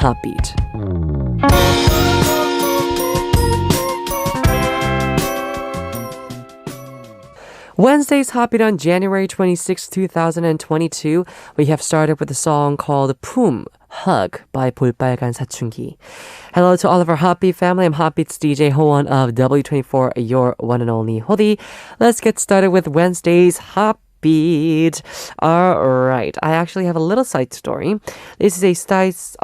Heartbeat. Wednesday's Heartbeat on January 26, 2022. We have started with a song called 품, Hug by 볼빨간 사춘기. Hello to all of our Heartbeat family. I'm Heartbeat's DJ Howon of W24, your one and only Hodi. Let's get started with Wednesday's Heartbeat. All right. I actually have a little side story. This is a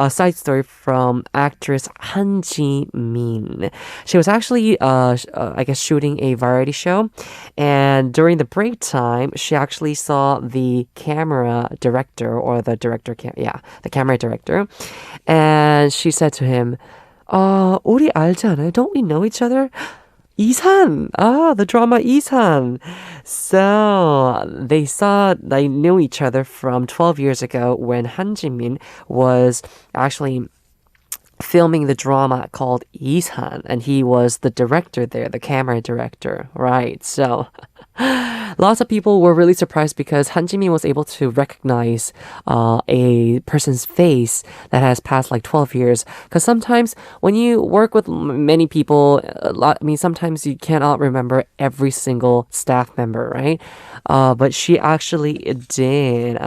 side story from actress Han Ji-min. She was actually, I guess, shooting a variety show. And during the break time, she actually saw the camera director or the camera director. And she said to him, 우리 알지 않아요? Don't we know each other? 이산! The drama 이산. So, they knew each other from 12 years ago when Han Ji-min was actually filming the drama called 이산, and he was the director there, the camera director, right? So, lots of people were really surprised because Han Ji-min was able to recognize a person's face that has passed like 12 years. Because sometimes when you work with many people, sometimes you cannot remember every single staff member, right? But she actually did.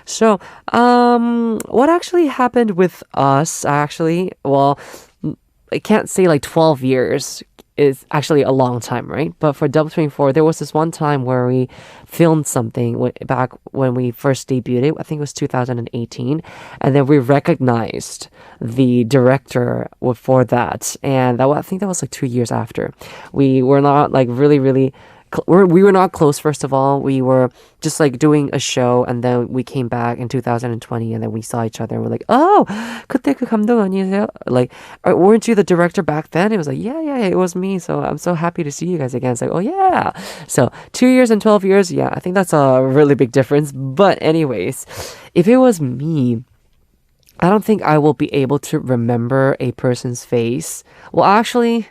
So, what actually happened with us, well, I can't say like 12 years is actually a long time, right? But for W24, there was this one time where we filmed something back when we first debuted. I think it was 2018. And then we recognized the director for that. And I think that was like 2 years after. We were not like really we were not close, first of all. We were just like doing a show, and then we came back in 2020, and then we saw each other, and we're like, oh, 그때 그 감독 아니세요? Like, weren't you the director back then? It was like, yeah, it was me. So I'm so happy to see you guys again. It's like, oh yeah. So 2 years and 12 years, yeah, I think that's a really big difference. But anyways, if it was me, I don't think I will be able to remember a person's face. Well, actually,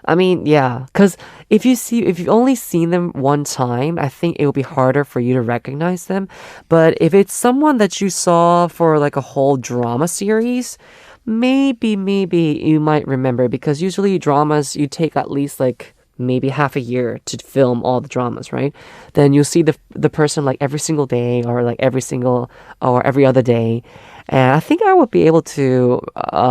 I mean, yeah, because if you've only seen them one time, I think it will be harder for you to recognize them. But if it's someone that you saw for like a whole drama series, maybe you might remember, because usually dramas, you take at least like maybe half a year to film all the dramas, right? Then you'll see the person like every single day or like every other day. And I think I would be able to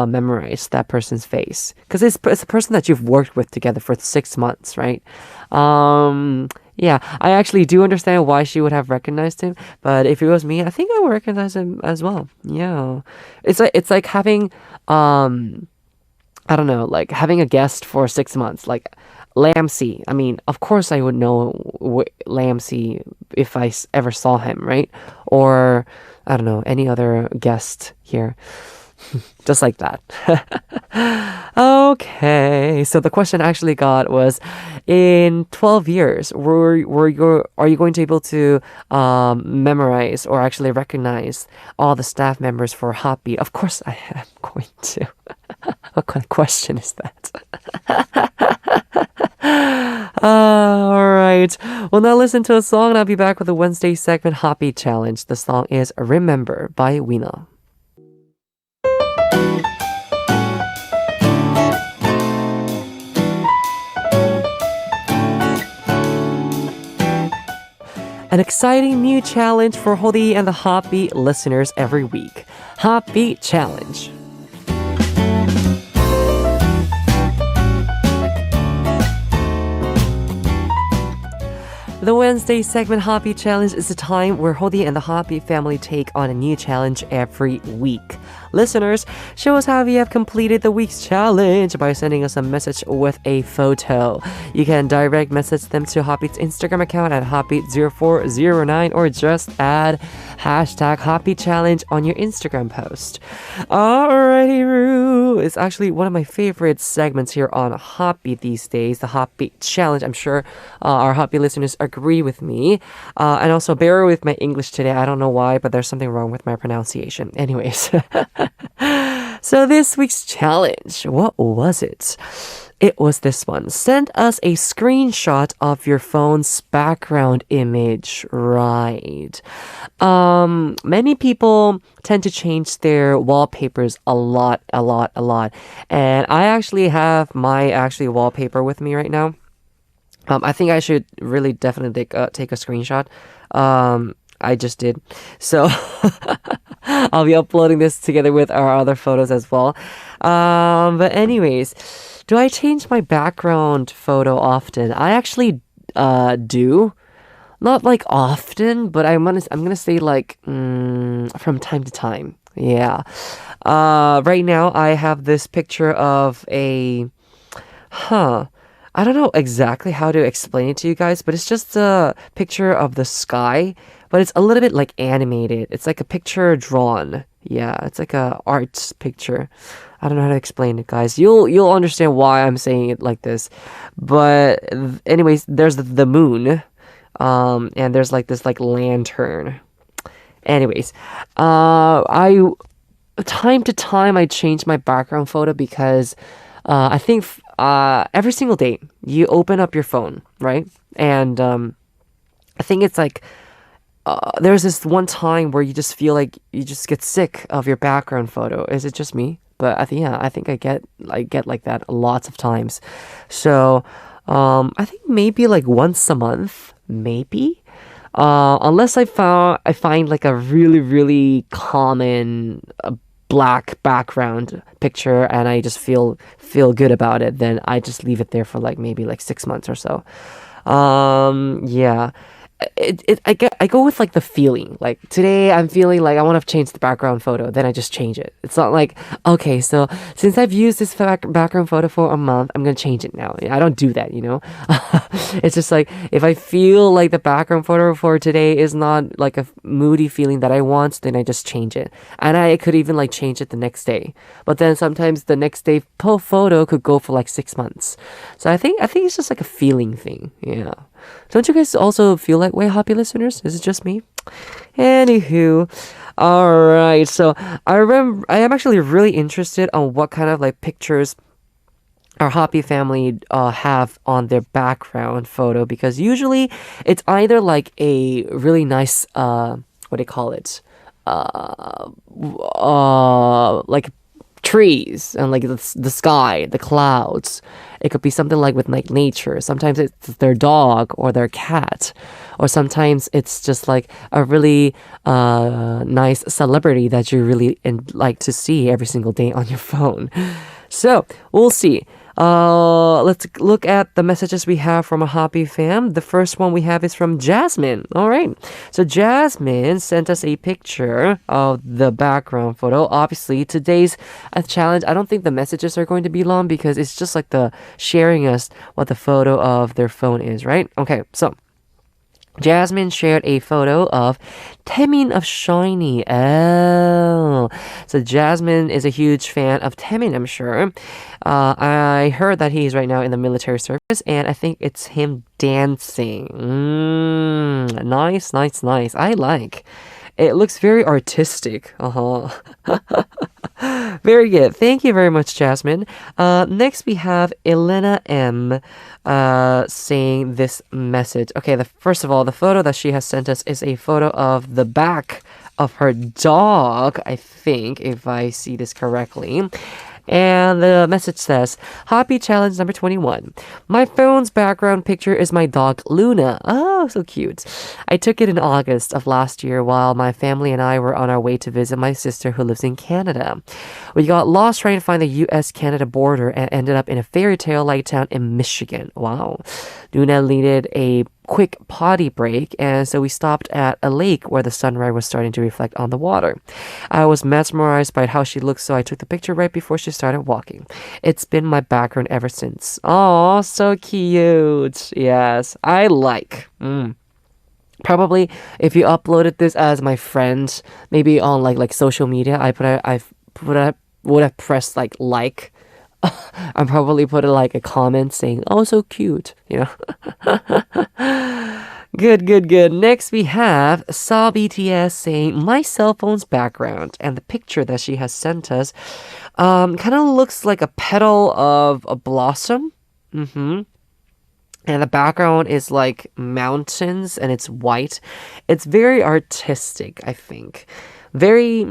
memorize that person's face, because it's a person that you've worked with together for 6 months, right? Yeah, I actually do understand why she would have recognized him. But if it was me, I think I would recognize him as well. Yeah, it's like having I don't know, like having a guest for 6 months, like Lamsey. I mean, of course I would know Lamsey if I ever saw him, right? Or I don't know, any other guest here. Just like that. Okay, so the question I actually got was, in 12 years, are you going to be able to memorize or actually recognize all the staff members for Heartbeat? Of course I am going to. What kind of question is that? All right. Well, now listen to a song, and I'll be back with the Wednesday segment Heartbeat Challenge. The song is Remember by Wina. An exciting new challenge for Hodi and the Heartbeat listeners every week. Heartbeat Challenge. The Wednesday segment Heartbeat Challenge is a time where Hodi and the Heartbeat family take on a new challenge every week. Listeners, show us how you have completed the week's challenge by sending us a message with a photo. You can direct message them to Heartbeat's Instagram account at Heartbeat0409, or just add hashtag Heartbeat Challenge on your Instagram post. Alrighty, Roo. It's actually one of my favorite segments here on Heartbeat these days, the Heartbeat Challenge. I'm sure our Heartbeat listeners agree with me. And also bear with my English today. I don't know why, but there's something wrong with my pronunciation. Anyways. So this week's challenge, what was it? It was this one. Send us a screenshot of your phone's background image. Right. Many people tend to change their wallpapers a lot. And I actually have my actually wallpaper with me right now. I think I should really definitely take a screenshot. I just did. So I'll be uploading this together with our other photos as well. But anyways, do I change my background photo often? I actually do. Not like often, but I'm gonna say like from time to time. Yeah. Right now I have this picture of a I don't know exactly how to explain it to you guys, but it's just a picture of the sky, but it's a little bit like animated. It's like a picture drawn. Yeah, it's like a art picture. I don't know how to explain it, guys. You'll understand why I'm saying it like this. But anyways, there's the moon, and there's like this like lantern. Anyways, I time to time I change my background photo because I think every single day you open up your phone, right? And I think it's like there's this one time where you just feel like you just get sick of your background photo. Is it just me? But I think I get like that lots of times. So I think maybe like once a month, maybe. Unless I find like a really common black background picture and I just feel good about it, then I just leave it there for like maybe like 6 months or so. Yeah. I go with like the feeling. Like today I'm feeling like I want to change the background photo, then I just change it. It's not like, okay, so since I've used this background photo for a month, I'm gonna change it now. I don't do that, you know. It's just like if I feel like the background photo for today is not like a moody feeling that I want, then I just change it. And I could even like change it the next day. But then sometimes the next day photo could go for like 6 months. So I think it's just like a feeling thing. Yeah. Don't you guys also feel that way, happy listeners? Is it just me? Anywho, all right. So I am actually really interested on what kind of like pictures our happy family have on their background photo, because usually it's either like a really nice what do you call it? Like trees and like the sky, the clouds. It could be something like with like nature. Sometimes it's their dog or their cat, or sometimes it's just like a really nice celebrity that you really like to see every single day on your phone. So we'll see. Let's look at the messages we have from a happy fam. The first one we have is from Jasmine. All right. So Jasmine sent us a picture of the background photo. Obviously, today's challenge, I don't think the messages are going to be long because it's just like the sharing us what the photo of their phone is, right? Okay. So Jasmine shared a photo of Taemin of SHINee. Oh, so Jasmine is a huge fan of Taemin, I'm sure. I heard that he's right now in the military service, and I think it's him dancing. Nice. I like. It looks very artistic. Very good. Thank you very much, Jasmine. Next, we have Elena M saying this message. Okay, first of all, the photo that she has sent us is a photo of the back of her dog, I think, if I see this correctly. And the message says, Happy challenge number 21. My phone's background picture is my dog, Luna. Oh, so cute. I took it in August of last year while my family and I were on our way to visit my sister who lives in Canada. We got lost trying to find the US-Canada border and ended up in a fairy tale-like town in Michigan. Wow. Luna needed a quick potty break, and so we stopped at a lake where the sunrise was starting to reflect on the water. I was mesmerized by how she looked, so I took the picture right before she started walking. It's been my background ever since. Oh, so cute. Yes, I like. Probably if you uploaded this as my friend, maybe on like social media, would have pressed like. I probably put like a comment saying, "Oh, so cute," you know. Good. Next, we have Salbts saying, "My cell phone's background," and the picture that she has sent us kind of looks like a petal of a blossom. Mm-hmm. And the background is like mountains and it's white. It's very artistic, I think. Very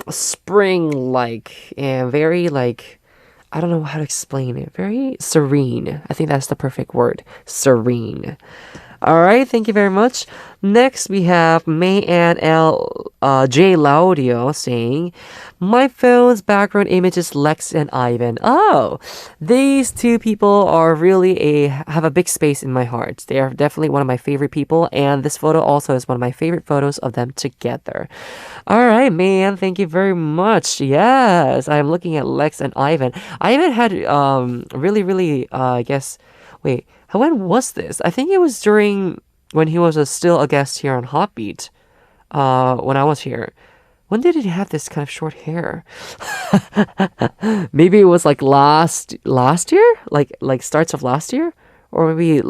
spring-like and very like, I don't know how to explain it. Very serene. I think that's the perfect word. Serene. All right, thank you very much. Next, we have May and J. Laudio saying, my phone's background image is Lex and Ivan. Oh, these two people are really have a big space in my heart. They are definitely one of my favorite people, and this photo also is one of my favorite photos of them together. All right, man, thank you very much. Yes, I'm looking at Lex and Ivan. Ivan had really, really, I guess, wait. When was this? I think it was during when he was still a guest here on HOTBEAT. When I was here. When did he have this kind of short hair? Maybe it was like last year, like starts of last year, or maybe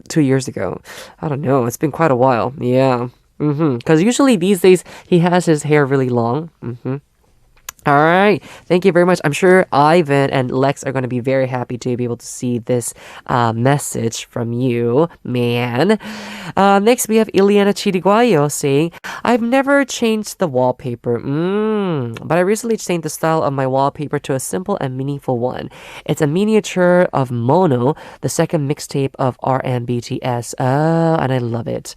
2 years ago. I don't know. It's been quite a while. Yeah. Because usually these days he has his hair really long. All right. Thank you very much. I'm sure Ivan and Lex are going to be very happy to be able to see this message from you, man. Next, we have Ileana Chiriguayo saying, I've never changed the wallpaper, but I recently changed the style of my wallpaper to a simple and meaningful one. It's a miniature of Mono, the second mixtape of RMBTS. And I love it.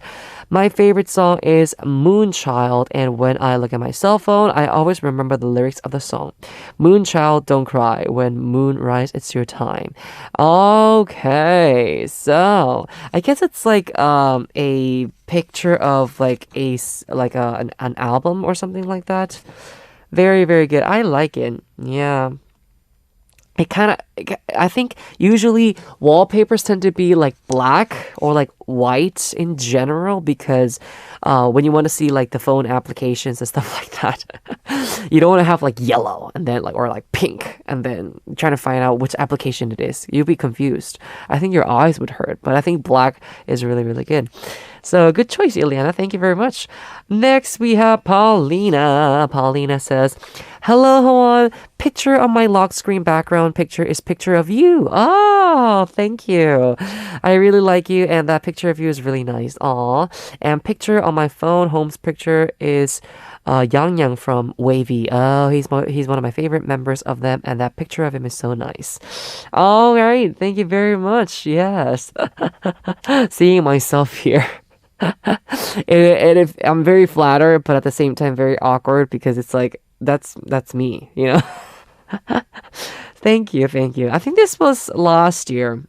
My favorite song is Moonchild, and when I look at my cell phone, I always remember the lyrics of the song. Moonchild, don't cry. When moon rise, it's your time. Okay, so I guess it's like a picture of like an album or something like that. Very, very good. I like it. Yeah. I think usually wallpapers tend to be like black or like white in general because when you want to see like the phone applications and stuff like that, you don't want to have like yellow and then like, or like pink and then trying to find out which application it is. You'll be confused. I think your eyes would hurt, but I think black is really, really good. So good choice, Ileana. Thank you very much. Next, we have Paulina. Paulina says, hello, Howon. Picture on my lock screen background picture is picture of you. Oh, thank you. I really like you, and that picture of you is really nice. Aw. And picture on my phone, home's picture is Yang Yang from Wavy. Oh, he's one of my favorite members of them, and that picture of him is so nice. All right. Thank you very much. Yes. Seeing myself here. And I'm very flattered, but at the same time very awkward because it's like that's me, you know. Thank you. I think this was last year.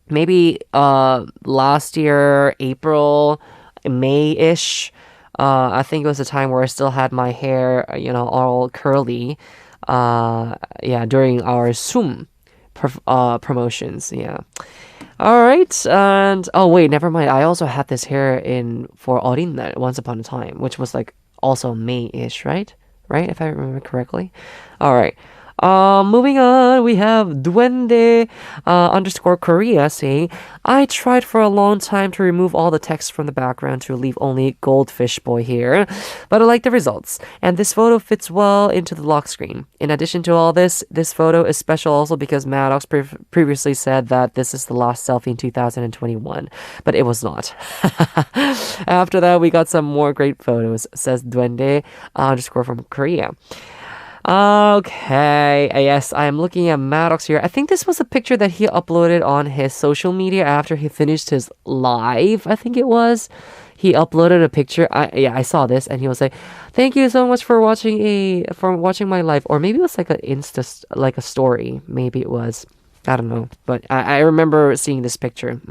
Maybe last year, April, May-ish. I think it was a time where I still had my hair, all curly. Yeah, during our Ssup promotions. Yeah. All right, and oh wait, never mind. I also had this hair for Orin날 once upon a time, which was like also May-ish, right? Right, if I remember correctly. All right. Moving on, we have Duende underscore Korea saying, I tried for a long time to remove all the text from the background to leave only Goldfish Boy here, but I like the results, and this photo fits well into the lock screen. In addition to all this photo is special also because Maddox previously said that this is the last selfie in 2021, but it was not. After that, we got some more great photos, says Duende underscore from Korea. Okay, yes, I am looking at Maddox here. I think this was a picture that he uploaded on his social media after he finished his live, I think it was. He uploaded a picture. I saw this and he was like, "Thank you so much for watching my live." Or maybe it was like a story. Maybe it was. I don't know, but I remember seeing this picture.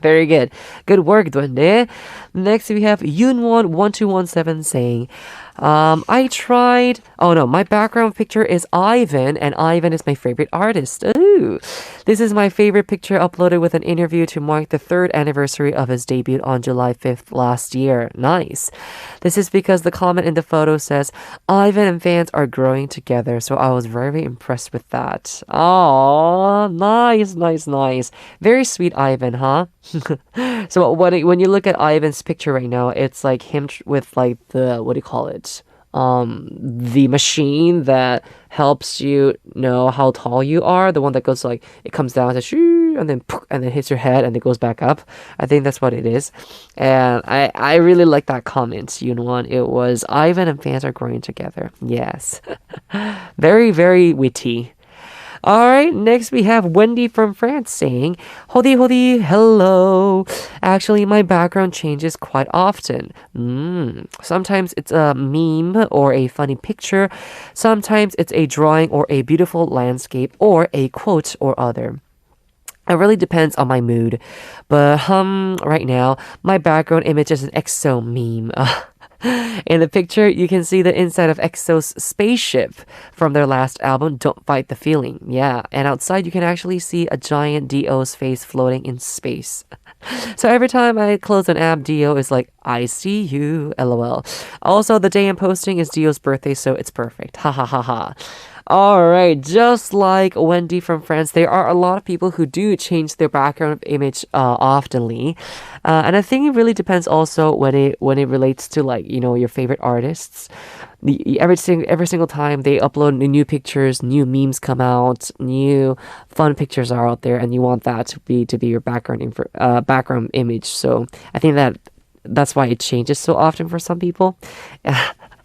Very good. Good work, Duende. Next, we have Yoonwon 1217 saying, I tried. Oh no, my background picture is Ivan, and Ivan is my favorite artist. Ooh. This is my favorite picture uploaded with an interview to mark the 3rd anniversary of his debut on July 5th last year. Nice. This is because the comment in the photo says, Ivan and fans are growing together, so I was very impressed with that. Oh, nice. Very sweet, Ivan, huh? So when you look at Ivan's picture right now, it's like him with like the, what do you call it? the machine that helps you know how tall you are, the one that goes like it comes down to shoo and then hits your head and it goes back up. I think that's what it is. And I really like that comment, Yoonwon. It was Ivan and fans are growing together. Yes. Very, very witty. Alright, next we have Wendy from France saying, Hodi hodi, hello. Actually, my background changes quite often. Sometimes it's a meme or a funny picture. Sometimes it's a drawing or a beautiful landscape or a quote or other. It really depends on my mood. But right now, my background image is an EXO meme. In the picture, you can see the inside of EXO's spaceship from their last album, Don't Fight the Feeling. Yeah, and outside you can actually see a giant Dio's face floating in space. So every time I close an app, Dio is like, I see you, lol. Also, the day I'm posting is Dio's birthday, so it's perfect. Ha ha ha ha. Alright, just like Wendy from France, there are a lot of people who do change their background image oftenly. And I think it really depends also when it relates to like, you know, your favorite artists. Every single time they upload new pictures, new memes come out, new fun pictures are out there, and you want that to be your background image. So I think that's why it changes so often for some people.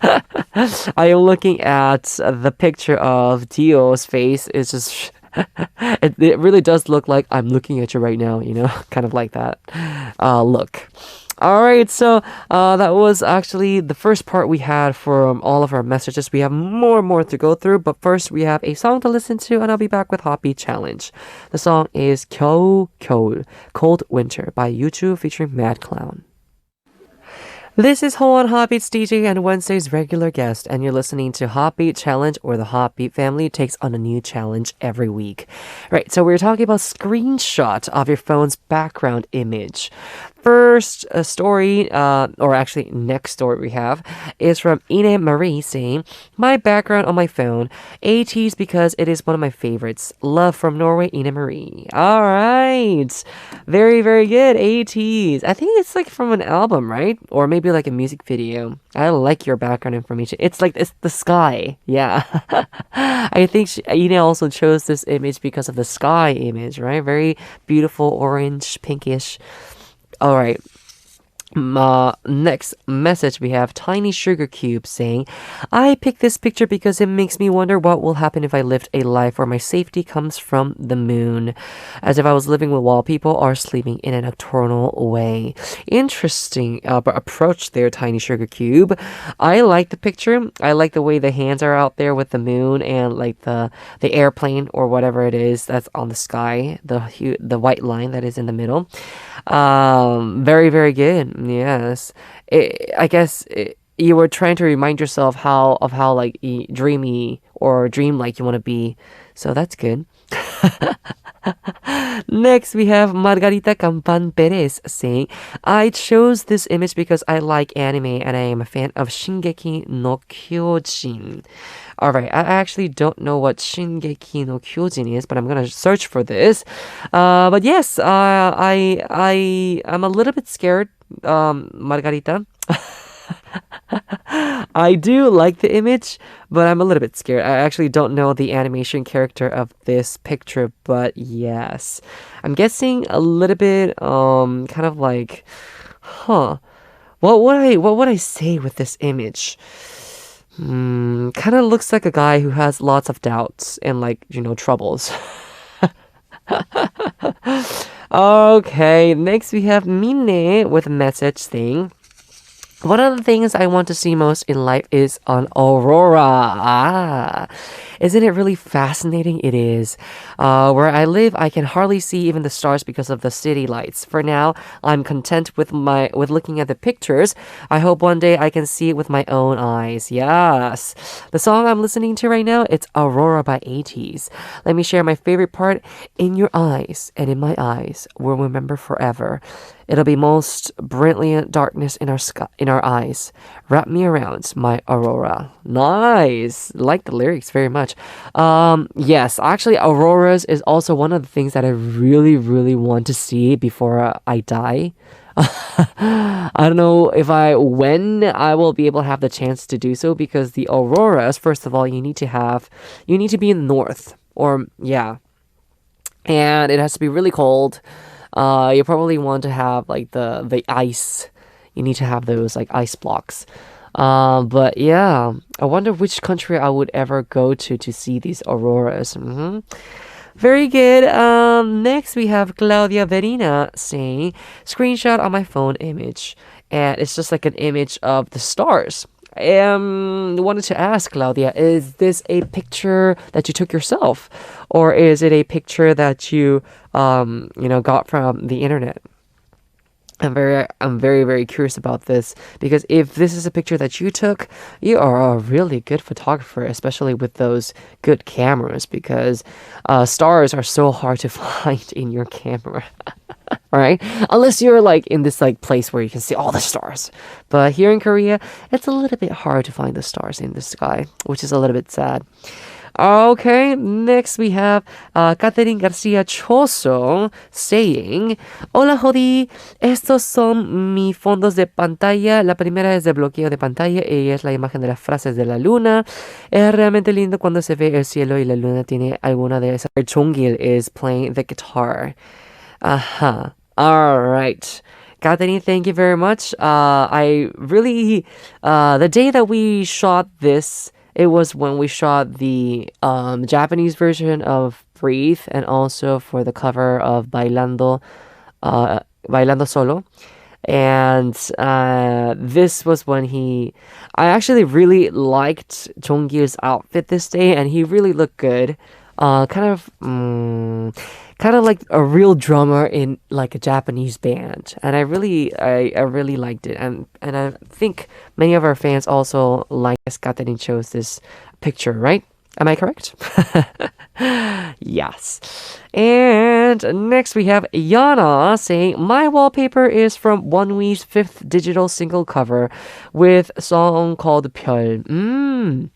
I am looking at the picture of Dio's face. It's just it really does look like I'm looking at you right now, you know, kind of like that look. All right, so that was actually the first part we had from all of our messages. We have more to go through, but first we have a song to listen to, and I'll be back with HOTBEAT Challenge. The song is 겨우 겨울, Cold Winter by U2 featuring Mad Clown. This is Howon, HOTBEAT's DJ and Wednesday's regular guest, and you're listening to HOTBEAT Challenge, or the HOTBEAT family takes on a new challenge every week. Right, so we're talking about screenshot of your phone's background image. First story, or actually next story we have, is from Ine Marie saying, my background on my phone, 80s because it is one of my favorites. Love from Norway, Ine Marie. All right. Very, very good. 80s. I think it's like from an album, right? Or maybe like a music video. I like your background information. It's the sky. Yeah. I think Ine also chose this image because of the sky image, right? Very beautiful, orange, pinkish. All right. Next message we have Tiny Sugar Cube saying, I picked this picture because it makes me wonder what will happen if I lived a life where my safety comes from the moon, as if I was living with wallpaper or sleeping in a nocturnal way. Interesting approach there, Tiny Sugar Cube. I like the picture. I like the way the hands are out there with the moon and like the airplane or whatever it is that's on the sky, the white line that is in the middle. Very, very good. Yes. I guess you were trying to remind yourself how like dreamy or dreamlike you want to be. So that's good. Next, we have Margarita Campan Perez saying, I chose this image because I like anime and I am a fan of Shingeki no Kyojin. Alright, I actually don't know what Shingeki no Kyojin is, but I'm gonna search for this. But yes, I'm a little bit scared, Margarita. I do like the image, but I'm a little bit scared. I actually don't know the animation character of this picture, but yes. I'm guessing a little bit, kind of like, what would I say with this image? Kind of looks like a guy who has lots of doubts and like, you know, troubles. Okay, next we have Minne with a message saying, one of the things I want to see most in life is an aurora. Isn't it really fascinating? It is. Where I live, I can hardly see even the stars because of the city lights. For now, I'm content with looking at the pictures. I hope one day I can see it with my own eyes. Yes. The song I'm listening to right now, it's Aurora by 80s. Let me share my favorite part. In your eyes and in my eyes, we'll remember forever. It'll be most brilliant darkness in our eyes. Wrap me around, my aurora. Nice. Like the lyrics very much. Yes, actually, auroras is also one of the things that I really, really want to see before I die. I don't know when I will be able to have the chance to do so, because the auroras, first of all, you need to be in the north, or yeah, and it has to be really cold. You probably want to have like the ice. You need to have those like ice blocks. But yeah, I wonder which country I would ever go to see these auroras. Very good. Next we have Claudia Verina saying, screenshot on my phone image. And it's just like an image of the stars. Wanted to ask Claudia, is this a picture that you took yourself? Or is it a picture that you, got from the internet? I'm very, very curious about this, because if this is a picture that you took, you are a really good photographer, especially with those good cameras, because stars are so hard to find in your camera. Right? Unless you're like in this like place where you can see all the stars. But here in Korea, it's a little bit hard to find the stars in the sky, which is a little bit sad. Okay, next we have Katerine Garcia Choso saying, hola Jody, estos son mis fondos de pantalla. La primera es de bloqueo de pantalla y es la imagen de las frases de la luna. Es realmente lindo cuando se ve el cielo y la luna tiene alguna de esas. Chongil is playing the guitar. Alright. Katerine, thank you very much. I really, the day that we shot this, it was when we shot the Japanese version of Breathe, and also for the cover of Bailando Solo. And this was when I actually really liked Jongil's outfit this day, and he really looked good. Kind of like a real drummer in like a Japanese band, and I really liked it, and I think many of our fans also like Katerine chose this picture, right? Am I correct? Yes. And next we have Yana saying, my wallpaper is from Onewe's 5th digital single cover with a song called 별.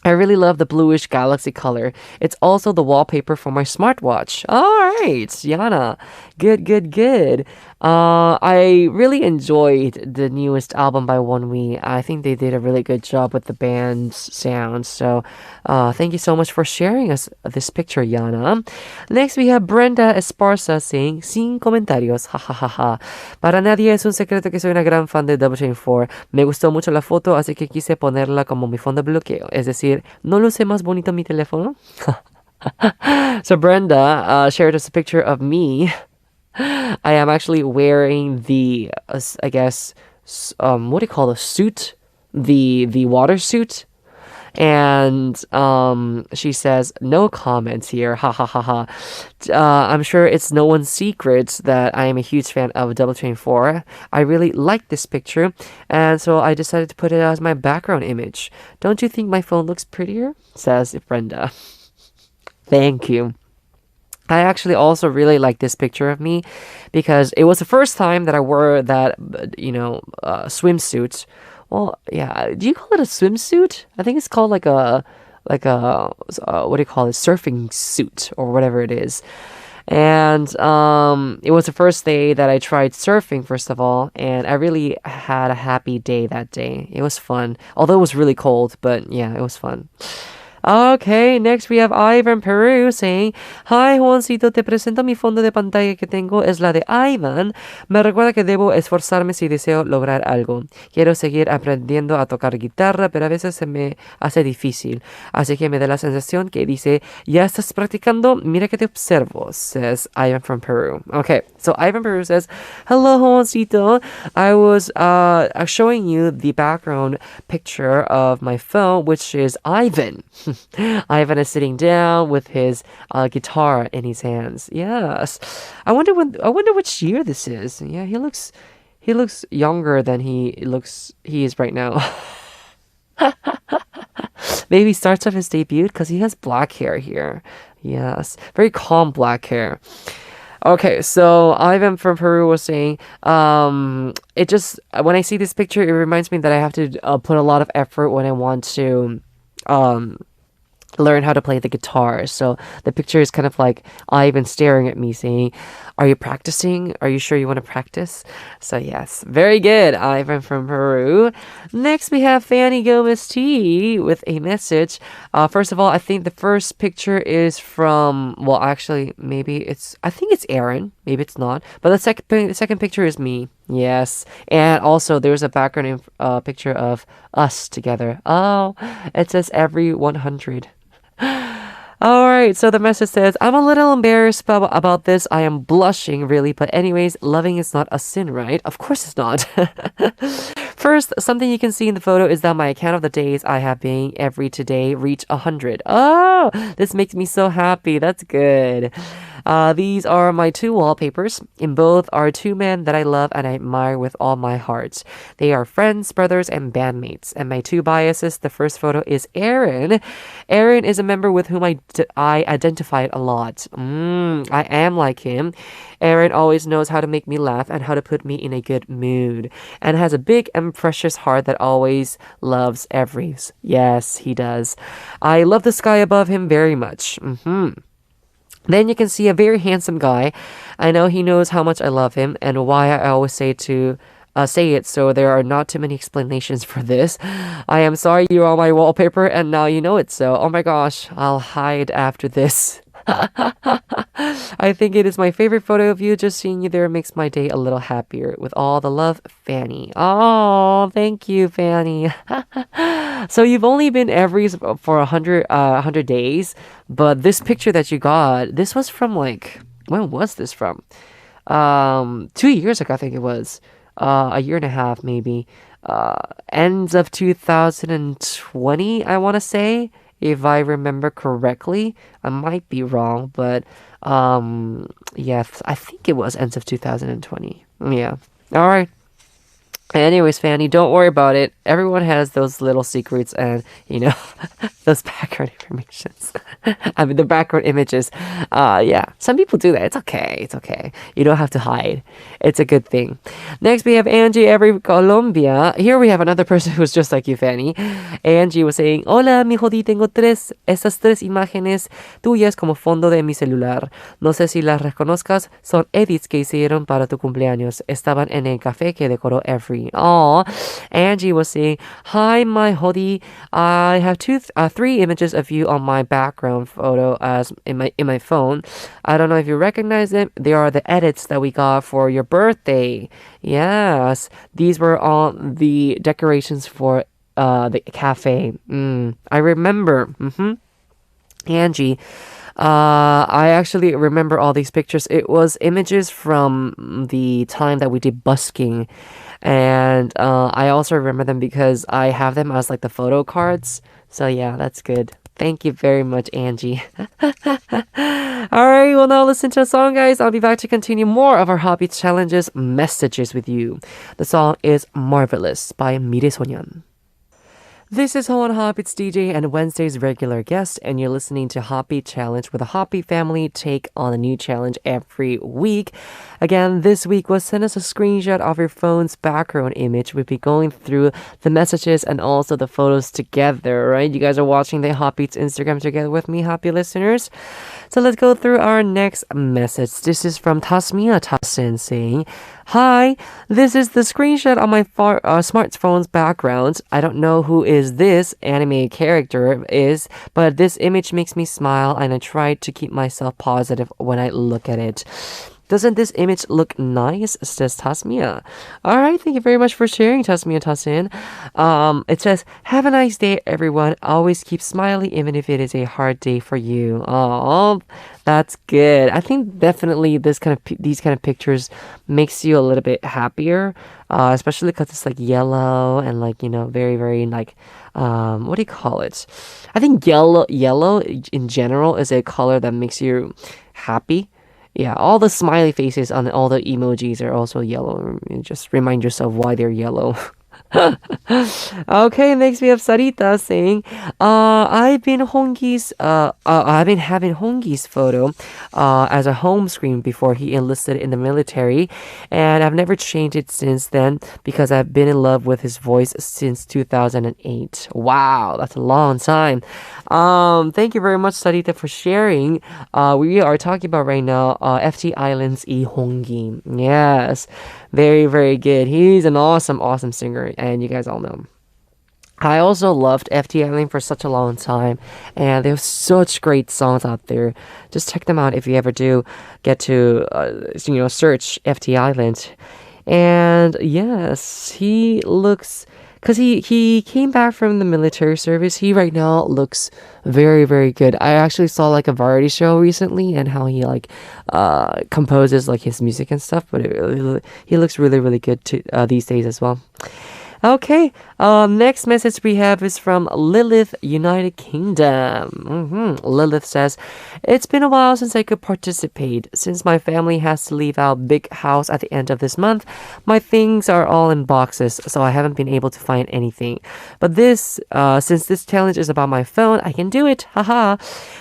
I really love the bluish galaxy color. It's also the wallpaper for my smartwatch. All right, Yana. Good. I really enjoyed the newest album by Onewe. I think they did a really good job with the band's sound. So thank you so much for sharing us this picture, Yana. Next, we have Brenda Esparza saying, sin comentarios, jajajaja. Para nadie es un secreto que soy una gran fan de Double Chain 4. Me gustó mucho la foto, así que quise ponerla como mi fondo de bloqueo. Es decir, ¿no luce más bonito mi teléfono? So Brenda shared us a picture of me. I am actually wearing the, I guess, what do you call the suit? The water suit. And she says, no comments here, ha ha ha ha. I'm sure it's no one's secret that I am a huge fan of Double Train 4. I really like this picture, and so I decided to put it as my background image. Don't you think my phone looks prettier? Says Brenda. Thank you. I actually also really like this picture of me because it was the first time that I wore that, swimsuit. Well, yeah. Do you call it a swimsuit? I think it's called like a what do you call it? Surfing suit or whatever it is. And it was the first day that I tried surfing, first of all, and I really had a happy day that day. It was fun, although it was really cold, but yeah, it was fun. Okay, next we have Ivan Peru saying, Hi Juancito, te presento mi fondo de pantalla que tengo, es la de Ivan. Me recuerda que debo esforzarme si deseo lograr algo. Quiero seguir aprendiendo a tocar guitarra, pero a veces se me hace difícil. Así que me da la sensación que dice, ya estás practicando, mira que te observo, says Ivan from Peru. Okay, so Ivan Peru says, Hello Juancito, I was showing you the background picture of my phone, which is Ivan. Ivan is sitting down with his guitar in his hands. Yes, I wonder which year this is. Yeah, he looks younger than he is right now. Maybe he starts off his debut because he has black hair here. Yes, very calm black hair. Okay, so Ivan from Peru was saying, it just when I see this picture, it reminds me that I have to put a lot of effort when I want to learn how to play the guitar. So the picture is kind of like Ivan staring at me saying, "Are you practicing? Are you sure you want to practice?" So yes, very good, Ivan from Peru. Next we have Fany Gomez T with a message. First of all, I think the first picture is from, well, actually, I think it's Aaron. Maybe it's not. But the second picture is me. Yes. And also there's a background picture of us together. Oh, it says every 100. All right, so the message says, I'm a little embarrassed about this. I am blushing, really. But anyways, loving is not a sin, right? Of course it's not. First, something you can see in the photo is that my account of the days I have been every today reach 100. Oh, this makes me so happy. That's good. These are my two wallpapers. In both are two men that I love and I admire with all my heart. They are friends, brothers, and bandmates. And my two biases, the first photo is Aaron. Aaron is a member with whom I identified a lot. I am like him. Aaron always knows how to make me laugh and how to put me in a good mood. And has a big and precious heart that always loves everys. Yes, he does. I love the sky above him very much. Then you can see a very handsome guy. I know he knows how much I love him and why I always say it, so there are not too many explanations for this. I am sorry you're on my wallpaper and now you know it, so oh my gosh, I'll hide after this. I think it is my favorite photo of you. Just seeing you there makes my day a little happier. With all the love, Fany. Oh, thank you, Fany. So you've only been every for 100 days, but this picture that you got, this was from like, when was this from? 2 years ago, I think it was. A year and a half, maybe. Ends of 2020, I want to say, if I remember correctly. I might be wrong, but yes, I think it was ends of 2020. Yeah. All right. Anyways, Fany, don't worry about it. Everyone has those little secrets and, those background informations. I mean, the background images. Yeah, some people do that. It's okay. It's okay. You don't have to hide. It's a good thing. Next, we have Angie, every Colombia. Here we have another person who's just like you, Fany. Angie was saying, Hola, mi jodi, tengo esas tres imágenes tuyas como fondo de mi celular. No sé si las reconozcas. Son edits que hicieron para tu cumpleaños. Estaban en el café que decoró every. Aw, Angie was saying, Hi, my hoodie. I have three images of you on my background photo as in my phone. I don't know if you recognize them. They are the edits that we got for your birthday. Yes, these were on the decorations for the cafe. I remember. Angie. I actually remember all these pictures. It was images from the time that we did busking. And I also remember them because I have them as like the photo cards. So yeah, that's good. Thank you very much, Angie. Alright, well now listen to a song, guys. I'll be back to continue more of our Hobby Challenges messages with you. The song is Marvelous by Soehyun. This is Howon HOTBEAT's DJ and Wednesday's regular guest, and you're listening to HOTBEAT Challenge, where the HOTBEAT family take on a new challenge every week. Again, this week was send us a screenshot of your phone's background image. We'll be going through the messages and also the photos together, right? You guys are watching the HOTBEAT's Instagram together with me, happy listeners. So let's go through our next message. This is from Tasin saying, Hi, this is the screenshot on my smartphone's background. I don't know who is this anime character is, but this image makes me smile and I try to keep myself positive when I look at it. Doesn't this image look nice? Says Tasmia. All right, thank you very much for sharing, Tasmia Tasin. It says, have a nice day, everyone. Always keep smiling, even if it is a hard day for you. Oh, that's good. I think definitely these kind of pictures makes you a little bit happier, especially because it's like yellow and like very very like what do you call it? I think yellow in general is a color that makes you happy. Yeah, all the smiley faces on all the emojis are also yellow. Just remind yourself why they're yellow. Okay, next we have Saritta saying, I've been having Hongi's photo as a home screen before he enlisted in the military, and I've never changed it since then because I've been in love with his voice since 2008. Wow, that's a long time. Thank you very much, Sarita, for sharing. We are talking about right now FT Island's Lee Hongi. Yes, very, very good. He's an awesome, awesome singer, and you guys all know. I also loved FT Island for such a long time, and there's such great songs out there. Just check them out if you ever do get to, search FT Island. And yes, he looks, because he came back from the military service. He right now looks very, very good. I actually saw like a variety show recently and how he like composes like his music and stuff. But he looks really, really good to these days as well. Okay, next message we have is from Lilith, United Kingdom. Lilith says, it's been a while since I could participate. Since my family has to leave our big house at the end of this month, my things are all in boxes, so I haven't been able to find anything. But since this challenge is about my phone, I can do it. Haha.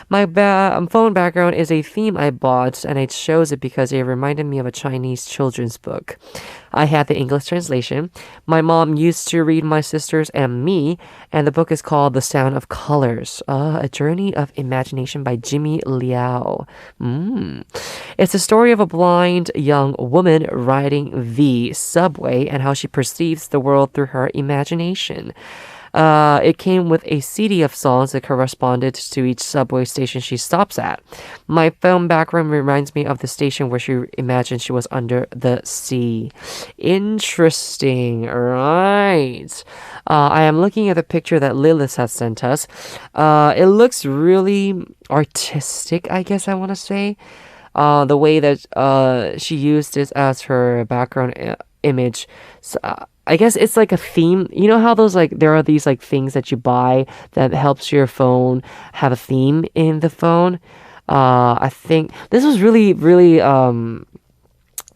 My phone background is a theme I bought, and I chose it because it reminded me of a Chinese children's book. I had the English translation. My mom used to read my sisters and me, and the book is called The Sound of Colors, A Journey of Imagination by Jimmy Liao. It's the story of a blind young woman riding the subway and how she perceives the world through her imagination. It came with a CD of songs that corresponded to each subway station she stops at. My phone background reminds me of the station where she imagined she was under the sea. Interesting, right? I am looking at the picture that Lilith has sent us. It looks really artistic, I guess I want to say. The way that she used it as her background image. So, I guess it's like a theme. You know how those like there are these like things that you buy that helps your phone have a theme in the phone. I think this was really really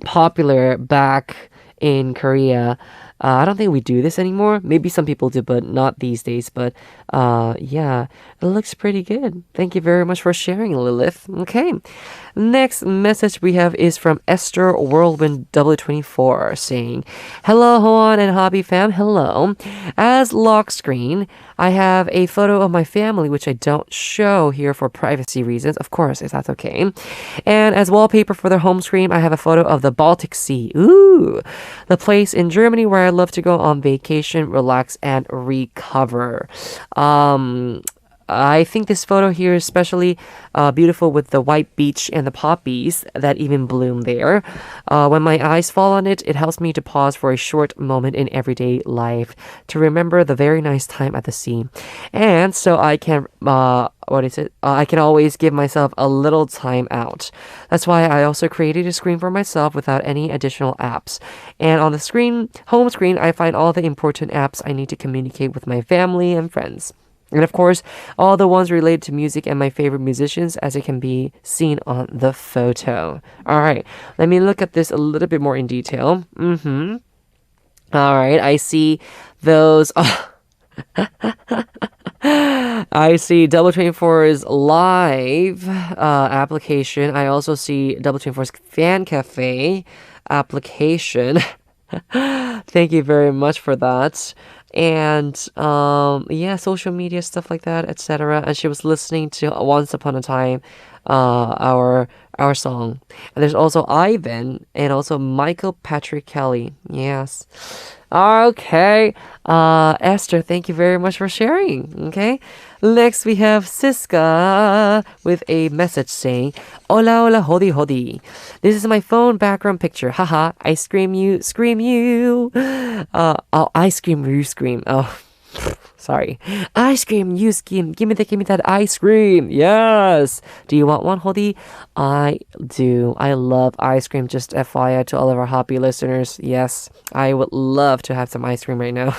popular back in Korea. I don't think we do this anymore. Maybe some people do, but not these days. But yeah, it looks pretty good. Thank you very much for sharing, Lilith. Okay. Next message we have is from Esther Whirlwind W24 saying, hello, Howon and Hobby Fam. Hello. As lock screen, I have a photo of my family, which I don't show here for privacy reasons. Of course, if that's okay. And as wallpaper for their home screen, I have a photo of the Baltic Sea. Ooh, the place in Germany where I love to go on vacation, relax, and recover. I think this photo here is especially beautiful with the white beach and the poppies that even bloom there. When my eyes fall on it, it helps me to pause for a short moment in everyday life to remember the very nice time at the sea. And so I can, I can always give myself a little time out. That's why I also created a screen for myself without any additional apps. And on the screen, home screen, I find all the important apps I need to communicate with my family and friends. And of course, all the ones related to music and my favorite musicians as it can be seen on the photo. All right, let me look at this a little bit more in detail. All right, I see those. I see Double24's live application. I also see Double24's fan cafe application. Thank you very much for that. And yeah, social media stuff like that, etc. And she was listening to Once Upon a Time, our song. And there's also Ivan and also Michael Patrick Kelly. Yes. Okay. Esther, thank you very much for sharing. Okay. Next we have Sisca with a message saying, Hola, hola, hodi, hodi. This is my phone background picture. Haha, I scream you, scream you. I scream, you scream. Oh, sorry. I scream, you scream. Give me that ice cream. Yes. Do you want one, hodi? I do. I love ice cream. Just FYI to all of our happy listeners. Yes, I would love to have some ice cream right now.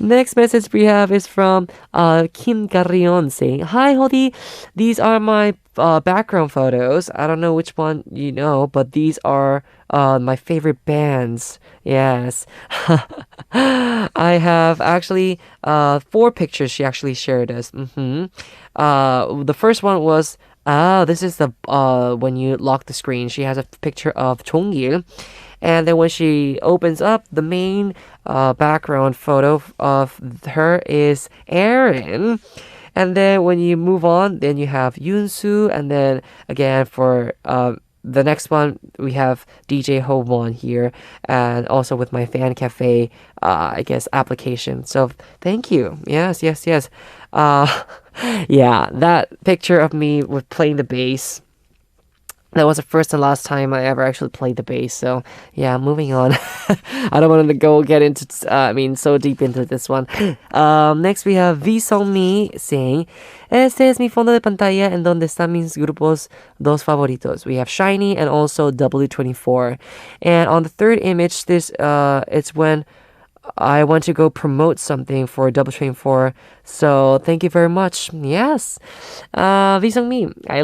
Next message we have is from Katerine saying, Hi, Hodi. These are my background photos. I don't know which one you know, but these are my favorite bands. Yes. I have actually 4 pictures she actually shared us. The first one was this is the when you lock the screen. She has a picture of Jongil. And then when she opens up, the main background photo of her is Aaron. And then when you move on, then you have Yoonsu. And then again for the next one, we have DJ Howon here. And also with my fan cafe, I guess, application. So thank you. Yes. Yeah, that picture of me with playing the bass. That was the first and last time I ever actually played the bass. So yeah, moving on. I don't want to get into, so deep into this one. Next we have V Song-mi saying, "Este es mi fondo de pantalla en donde están mis grupos dos favoritos." We have Shiny and also W24. And on the third image, this it's when I want to go promote something for W24. So thank you very much. Yes. Visangmi. I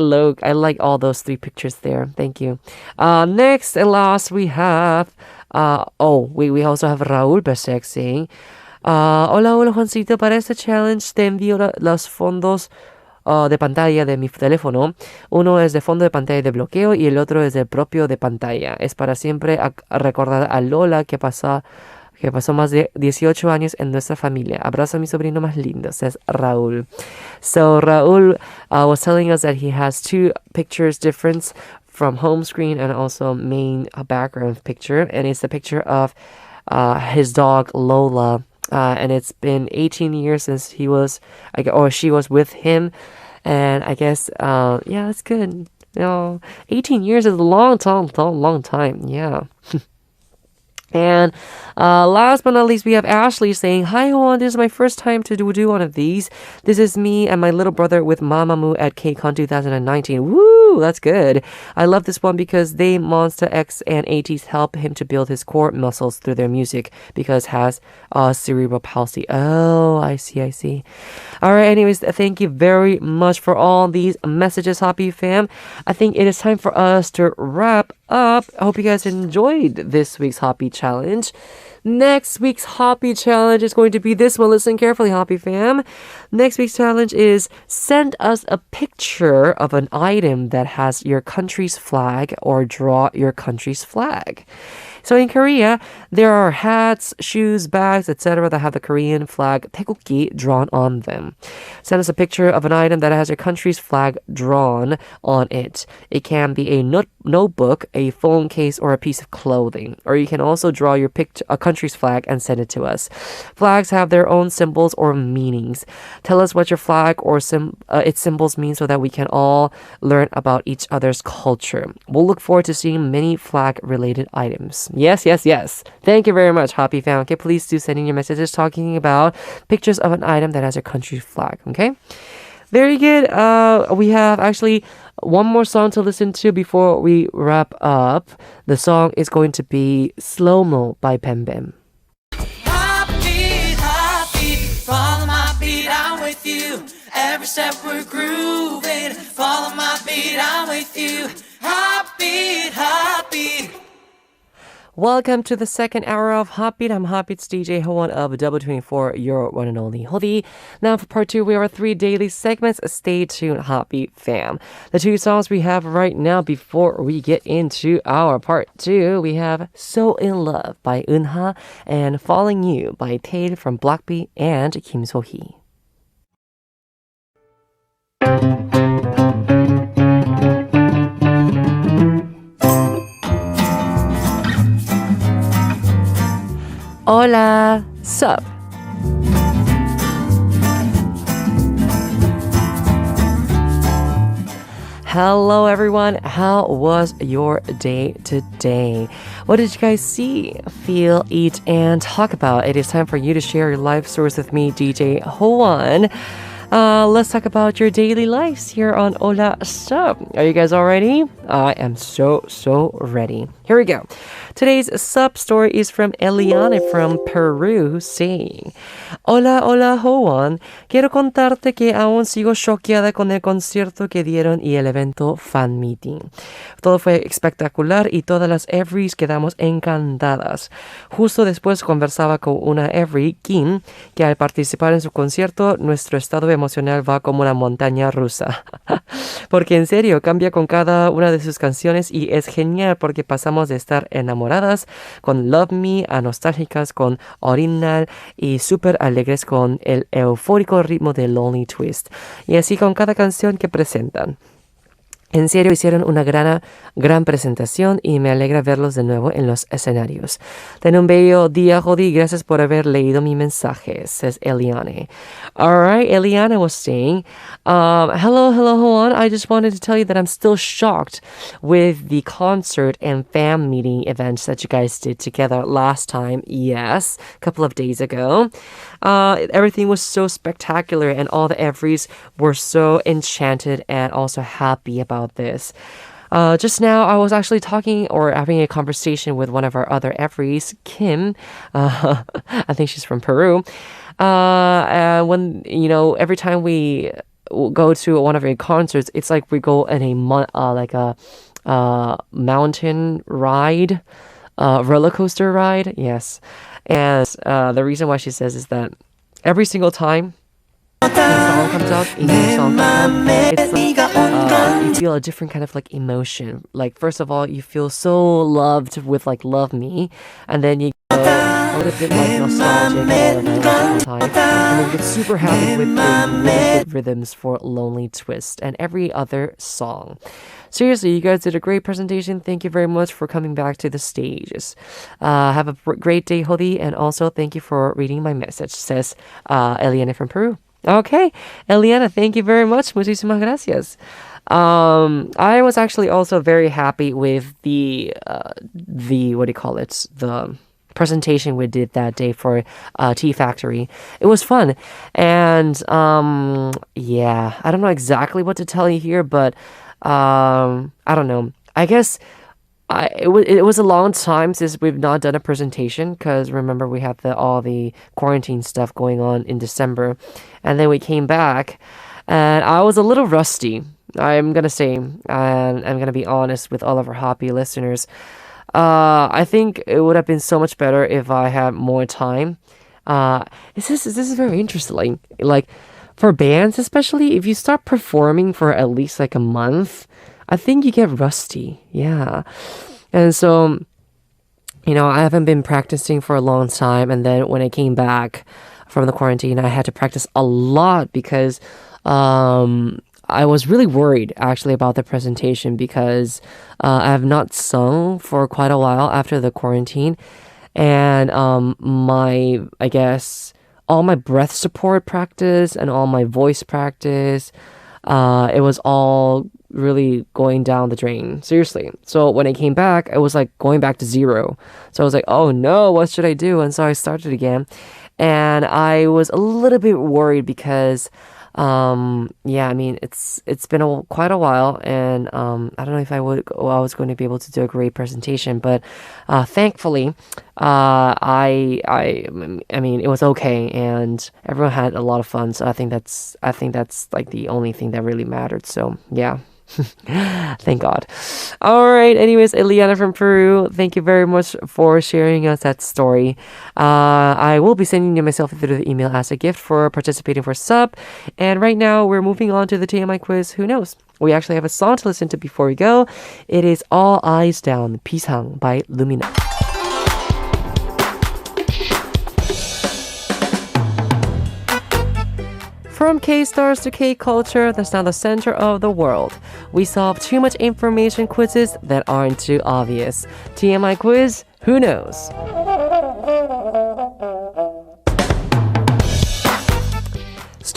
like all those 3 pictures there. Thank you. Next and last we have we also have Raul Besek saying, hola Juancito, para este challenge te envío los fondos de pantalla de mi teléfono. Uno es de fondo de pantalla de bloqueo y el otro es de propio de pantalla. Es para siempre recordar a Lola que pasó más de 18 años en nuestra familia. Abrazo a mi sobrino más lindo, says Raul. So Raul was telling us that he has 2 pictures difference from home screen and also main background picture. And it's the picture of his dog Lola. And it's been 18 years since she was with him. And I guess, that's good. 18 years is a long time. Yeah. And last but not least, we have Ashley saying, "Hi, Howon, this is my first time to do one of these. This is me and my little brother with Mamamoo at KCON 2019. Woo, that's good. I love this one because they, Monsta X and ATEEZ, help him to build his core muscles through their music because has cerebral palsy." Oh, I see. All right, anyways, thank you very much for all these messages, Hoppy fam. I think it is time for us to wrap up. I hope you guys enjoyed this week's Hoppy Challenge. Next week's Hoppy Challenge is going to be this one. Listen carefully, Hoppy fam. Next week's challenge is send us a picture of an item that has your country's flag or draw your country's flag. So in Korea, there are hats, shoes, bags, etc. that have the Korean flag taegukgi drawn on them. Send us a picture of an item that has your country's flag drawn on it. It can be a notebook, a phone case, or a piece of clothing. Or you can also draw a country's flag and send it to us. Flags have their own symbols or meanings. Tell us what your flag or its symbols mean so that we can all learn about each other's culture. We'll look forward to seeing many flag-related items. Yes. Thank you very much, Hoppy fam. Okay, please do send in your messages talking about pictures of an item that has your country's flag. Okay, very good. We have actually one more song to listen to before we wrap up. The song is going to be Slow Mo by Bam Bam. Heartbeat, follow my beat, I'm with you. Every step we're grooving, follow my beat, I'm with you. Heartbeat. Welcome to the second hour of HOTBEAT. I'm HOTBEAT's DJ Howon of W24, your one and only Hodi. Now for part 2, we have our 3 daily segments. Stay tuned, HOTBEAT fam. The 2 songs we have right now before we get into our part 2, we have So In Love by Eunha and Falling You by Tae from Blockbeat and Kim So-hee. Hola, Ssup. Hello everyone, how was your day today? What did you guys see, feel, eat, and talk about? It is time for you to share your life stories with me, DJ Howon. Let's talk about your daily lives here on Hola Ssup. Are you guys all ready? I am so ready. Here we go. Today's Ssup story is from Eliane from Peru saying, Hola, hola, Howon. Quiero contarte que aún sigo choqueada con el concierto que dieron y el evento fan meeting. Todo fue espectacular y todas las Everys quedamos encantadas. Justo después conversaba con una Every, Kymm, que al participar en su concierto, nuestro estado emocional va como una montaña rusa. Porque en serio, cambia con cada una de sus canciones y es genial porque pasamos de estar enamoradas con Love Me a nostálgicas con Original y súper alegres con el eufórico ritmo de Lonely Twist. Y así con cada canción que presentan. En serio, hicieron una gran presentación y me alegra verlos de nuevo en los escenarios. Ten un bello día, Jody. Gracias por haber leído mi mensaje, says Eliane. Alright, Eliana was saying, hello, Howon. I just wanted to tell you that I'm still shocked with the concert and fan meeting events that you guys did together last time. Yes, a couple of days ago. Everything was so spectacular and all the Everys were so enchanted and also happy about this. Just now, I was actually talking or having a conversation with one of our other Everys, Kymm. I think she's from Peru. When, every time we go to one of our concerts, it's like we go in a mountain ride, roller coaster ride. Yes. And the reason why she says is that every single time a song comes out, a new song comes out, it's like, you feel a different kind of like emotion. Like, first of all, you feel so loved with like Love Me, and then you go a little bit like nostalgic or like time, and then you get super happy with the really good rhythms for Lonely Twist and every other song. Seriously, you guys did a great presentation. Thank you very much for coming back to the stages. Have a great day, Hody, and also thank you for reading my message, says Eliana from Peru. Okay, Eliana, thank you very much. Muchísimas gracias. I was actually also very happy with the the presentation we did that day for Tea Factory. It was fun, and yeah, I don't know exactly what to tell you here, but I don't know. I guess it was a long time since we've not done a presentation because remember we had all the quarantine stuff going on in December, and then we came back, and I was a little rusty. I'm gonna say, and I'm gonna be honest with all of our HOTBEAT listeners. I think it would have been so much better if I had more time. This is very interesting. Like for bands, especially if you start performing for at least like a month, I think you get rusty. Yeah. And so, I haven't been practicing for a long time. And then when I came back from the quarantine, I had to practice a lot because I was really worried actually about the presentation because I have not sung for quite a while after the quarantine. And all my breath support practice and all my voice practice, it was all really going down the drain. Seriously. So when I came back, it was like going back to zero. So I was like, oh no, what should I do? And so I started again. And I was a little bit worried because it's been quite a while, and I don't know if I was going to be able to do a great presentation, but thankfully, it was okay, and everyone had a lot of fun. So I think that's like the only thing that really mattered. So yeah. Thank God. All right. Anyways, Ileana from Peru, thank you very much for sharing us that story. I will be sending you myself through the email as a gift for participating for Ssup. And right now, we're moving on to the TMI quiz. Who knows? We actually have a song to listen to before we go. It is All Eyes Down, Pisang by Lumina. From K-stars to K-culture, that's now the center of the world. We solve too much information quizzes that aren't too obvious. TMI quiz, who knows?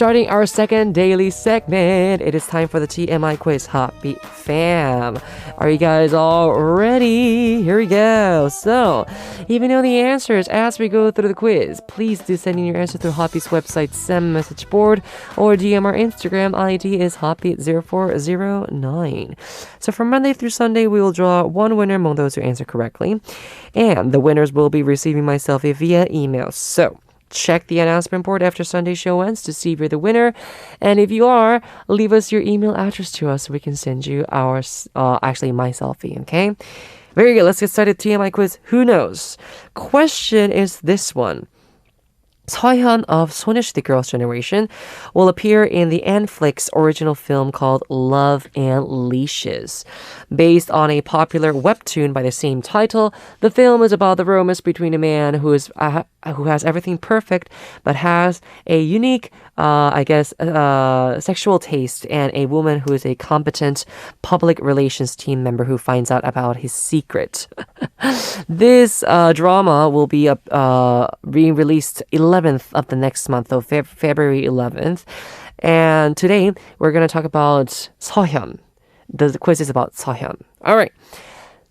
starting our second daily segment. It is time for the TMI Quiz HOTBEAT fam. Are you guys all ready? Here we go. So, if you know the answers as we go through the quiz, please do send in your answer through HOTBEAT's website SEM message board or DM our Instagram ID is HOTBEAT0409. So from Monday through Sunday, we will draw one winner among those who answer correctly. And the winners will be receiving my selfie via email. So, check the announcement board after Sunday's show ends to see if you're the winner. And if you are, leave us your email address to us so we can send you our, my selfie, okay? Very good. Let's get started. TMI quiz. Who knows? Question is this one. Seohyun of 소녀시대 Girls' Generation will appear in the Netflix original film called Love and Leashes. Based on a popular webtoon by the same title, the film is about the romance between a man who has everything perfect but has a unique, sexual taste, and a woman who is a competent public relations team member who finds out about his secret. This drama will be being released 11th of the next month, so February 11th. And today, we're going to talk about Seohyun. The quiz is about Seohyun. All right.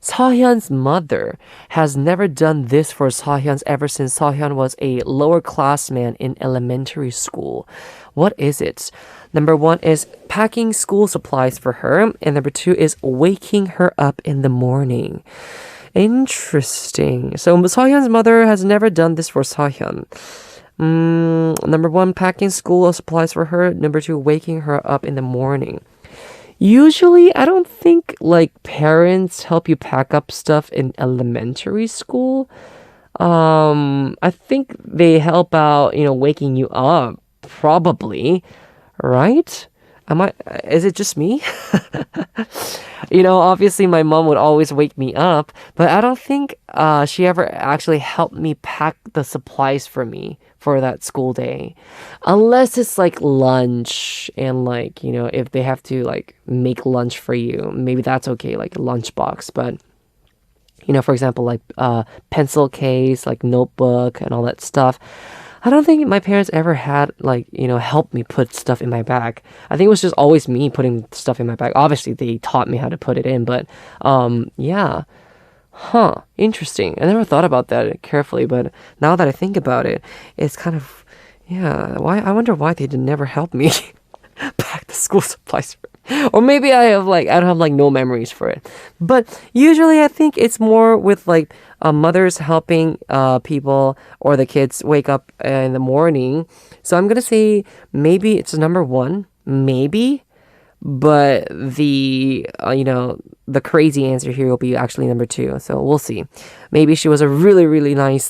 Seohyun's mother has never done this for Seohyun ever since Seohyun was a lower classman in elementary school. What is it? Number 1 is packing school supplies for her, and number 2 is waking her up in the morning. Interesting. So Seohyun's mother has never done this for Seohyun. Number 1, packing school supplies for her. Number 2, waking her up in the morning. Usually, I don't think parents help you pack up stuff in elementary school. I think they help out, waking you up, probably, right? Is it just me? Obviously my mom would always wake me up, but I don't think she ever actually helped me pack the supplies for me for that school day. Unless it's lunch and if they have to make lunch for you, maybe that's okay, like a lunchbox. But for example, pencil case, notebook and all that stuff, I don't think my parents ever had help me put stuff in my bag. I think it was just always me putting stuff in my bag. Obviously they taught me how to put it in, but yeah. Huh, interesting. I never thought about that carefully, but now that I think about it, it's kind of, yeah, I wonder why they never help me pack the school supplies. Or maybe I don't have no memories for it. But usually I think it's more with mothers helping people or the kids wake up in the morning. So I'm going to say maybe it's number 1, maybe. But the crazy answer here will be actually number 2. So we'll see. Maybe she was a really, really nice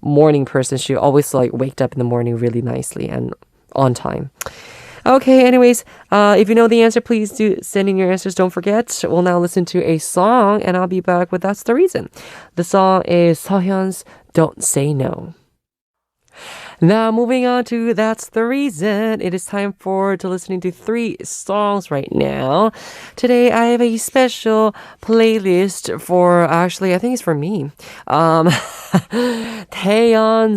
morning person. She always waked up in the morning really nicely and on time. Okay, anyways, if you know the answer, please do send in your answers. Don't forget. We'll now listen to a song, and I'll be back with That's the Reason. The song is Seohyun's Don't Say No. Now, moving on to That's the Reason. It is time to listening to 3 songs right now. Today, I have a special playlist for, actually, I think it's for me. Taeyeon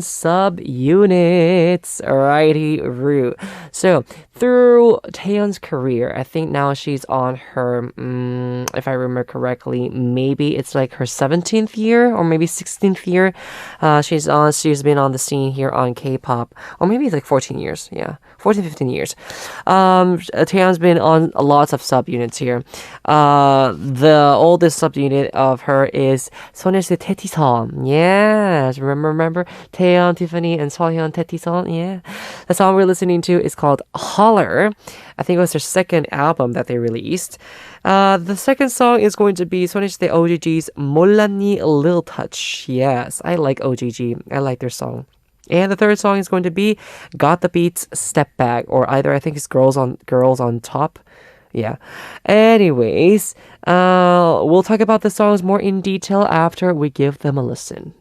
subunits, righty root. So, through Taeyeon's career, I think now she's on her, if I remember correctly, maybe it's her 17th year or maybe 16th year. She's been on the scene here on K-pop, or maybe it's 14 years. Yeah, 14, 15 years. Taeyeon's been on lots of subunits here. The oldest subunit of her is 소녀시대 Taeyeon. Yes, remember Taeyeon, Tiffany, and Seohyun Taeyeon. Yeah, the song we're listening to is called Holler. I think it was their second album that they released. The second song is going to be 소녀시대 OGG's 몰랐니 Lil Touch. Yes, I like OGG. I like their song. And the third song is going to be Got the Beats Step Back, or either I think it's Girls on Top. Yeah. Anyways, we'll talk about the songs more in detail after we give them a listen.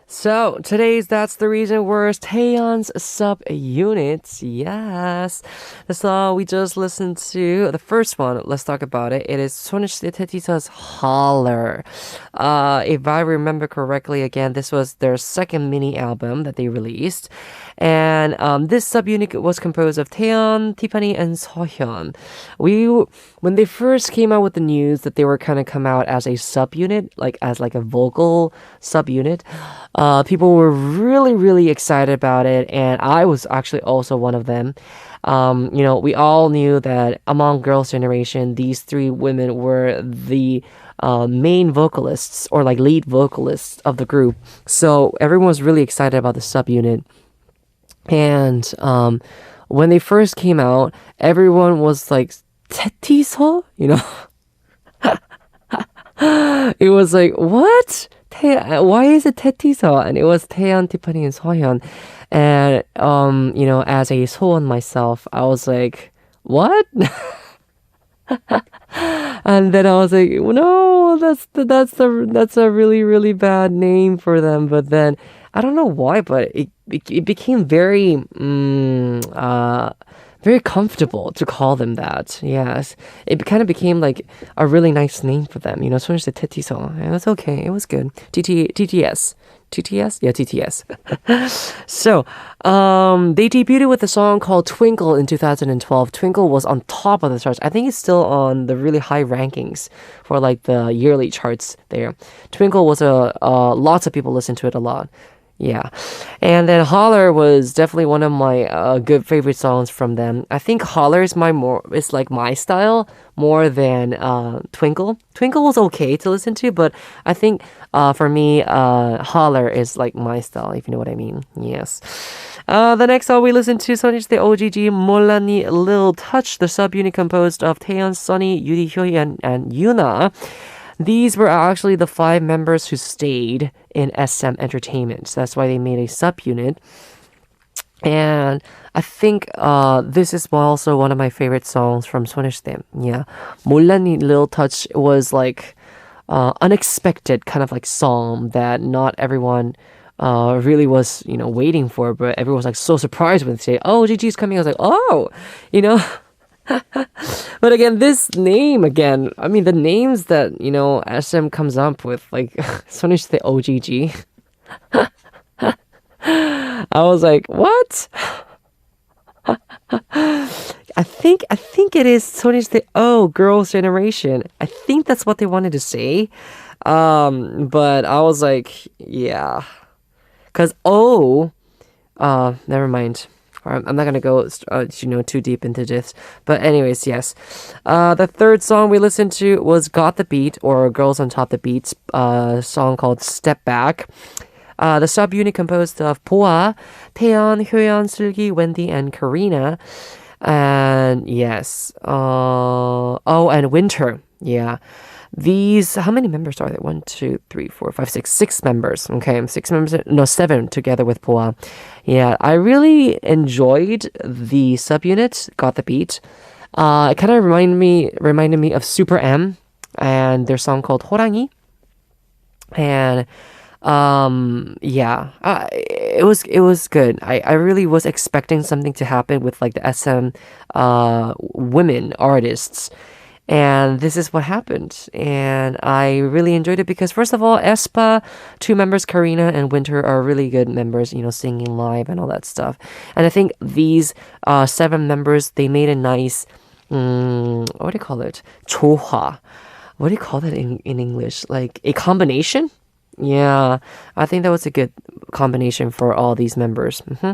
So, today's That's the Reason was Taeyeon's subunits. Yes. The song we just listened to, the first one, let's talk about it. It is 소녀시대 Taeyeon's Holler. If I remember correctly, again, this was their second mini album that they released. And this subunit was composed of Taeyeon, Tiffany, and Seohyun. When they first came out with the news that they were kind of come out as a subunit, like as like a vocal subunit, people were really, really excited about it, and I was actually also one of them. We all knew that among Girls' Generation, these three women were the main vocalists or like lead vocalists of the group. So everyone was really excited about the subunit. And when they first came out, everyone was like, Tetiso? It was like, what? Why is it Tetiso? And it was Taeyeon, Tiffany, and Seohyun. And, as a Sohwon myself, I was like, what? And then I was like, no, that's a really, really bad name for them. But then I don't know why, but it became very very comfortable to call them that. Yes, it kind of became like a really nice name for them. 소녀시대 Tetiso. It was okay. It was good. TTS. TTS? Yeah, TTS. So, they debuted with a song called Twinkle in 2012. Twinkle was on top of the charts. I think it's still on the really high rankings for like the yearly charts there. Twinkle was lots of people listened to it a lot. Yeah. And then Holler was definitely one of my good favorite songs from them. I think Holler is like my style more than Twinkle. Twinkle was okay to listen to, but I think for me, Holler is like my style, if you know what I mean. Yes. The next song we listened to, 소녀시대 OGG 몰랐니 Lil Touch, the subunit composed of Taeyeon, Sunny, Yuri, Hyohyun, and Yuna. These were actually the 5 members who stayed in SM Entertainment. That's why they made a subunit. And I think this is also one of my favorite songs from 소녀시대. Yeah. 몰랐니 Lil Touch was like unexpected kind of like song that not everyone really was, waiting for, but everyone was like so surprised when they say, oh, GG's coming. I was like, oh, But again, this name I mean, the names that, SM comes up with, like, 소녀시대 OGG. I was like, what? I think it is 소녀시대 Girls' Generation. I think that's what they wanted to say. But I was like, yeah. Because never mind. I'm not going to go, too deep into this. But anyways, yes. The third song we listened to was Got the Beat, or Girls on Top the Beats, song called Step Back. The subunit composed of Boa, Taeyeon, Hyoyeon, Seulgi, Wendy, and Karina. And yes. And Winter. Yeah. These, how many members are there? 1, 2, 3, 4, 5, 6. 6 members. Okay, 6 members. No, 7 together with Boa. Yeah, I really enjoyed the subunit, Got the Beat. It kind of reminded me of Super M and their song called 호랑이. And it was good. I really was expecting something to happen with like the SM women artists. And this is what happened. And I really enjoyed it because, first of all, aespa, 2 members, Karina and Winter, are really good members, singing live and all that stuff. And I think these 7 members, they made a nice, what do you call it? 조화. What do you call that in English? Like a combination? Yeah, I think that was a good combination for all these members. Mm-hmm.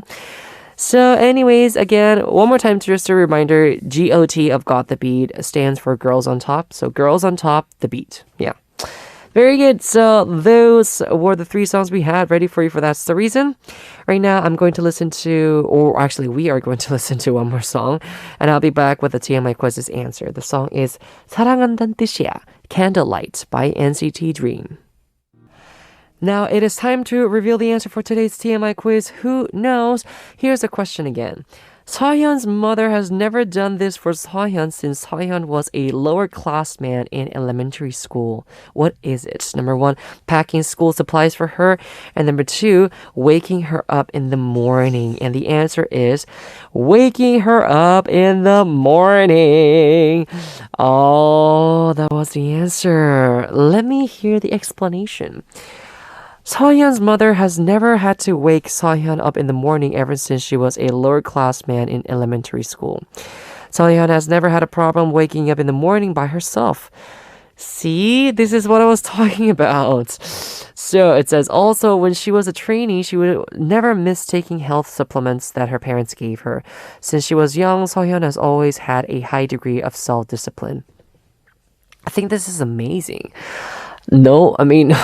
So anyways, again, one more time, just a reminder, GOT of Got the Beat stands for Girls on Top. So Girls on Top, the beat. Yeah. Very good. So those were the 3 songs we had ready for you for That's the Reason. Right now, I'm going to listen to, or actually we are going to listen to one more song. And I'll be back with the TMI Quiz's answer. The song is 사랑한단 뜻이야, Candlelight by NCT Dream. Now it is time to reveal the answer for today's TMI quiz. Who knows? Here's the question again. Seohyun's mother has never done this for Seohyun since Seohyun was a lower class man in elementary school. What is it? Number 1, packing school supplies for her. And number 2, waking her up in the morning. And the answer is waking her up in the morning. Oh, that was the answer. Let me hear the explanation. Seohyun's mother has never had to wake Seohyun up in the morning ever since she was a lower-class man in elementary school. Seohyun has never had a problem waking up in the morning by herself. See, this is what I was talking about. So it says also when she was a trainee, she would never miss taking health supplements that her parents gave her. Since she was young, Seohyun has always had a high degree of self-discipline. I think this is amazing. No, I mean,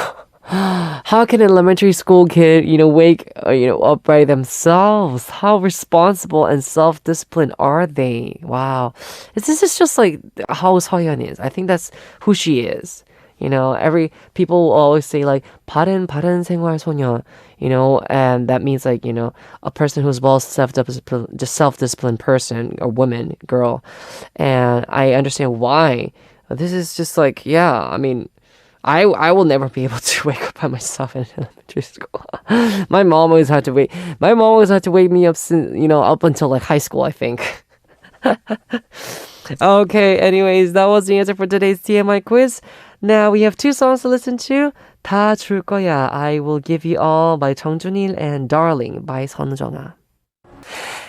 how can an elementary school kid, wake, up by themselves? How responsible and self-disciplined are they? Wow. This is just like how Seohyun is. I think that's who she is. Every people will always say like 바른 생활 소녀, and that means like, a person who's well self-disciplined person or woman, girl. And I understand why. This is just like, yeah, I mean, I will never be able to wake up by myself in elementary school. My mom always had to wake me up up until like high school, I think. Okay, anyways, that was the answer for today's TMI quiz. Now we have 2 songs to listen to. 다 줄 거야, I Will Give You All by 정준일 and Darling by 선정아.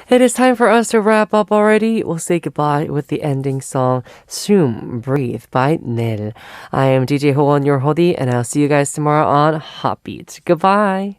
It is time for us to wrap up already. We'll say goodbye with the ending song, Ssup, Breathe by Nil. I am DJ Howon, your Hodi, and I'll see you guys tomorrow on HOTBEAT. Goodbye.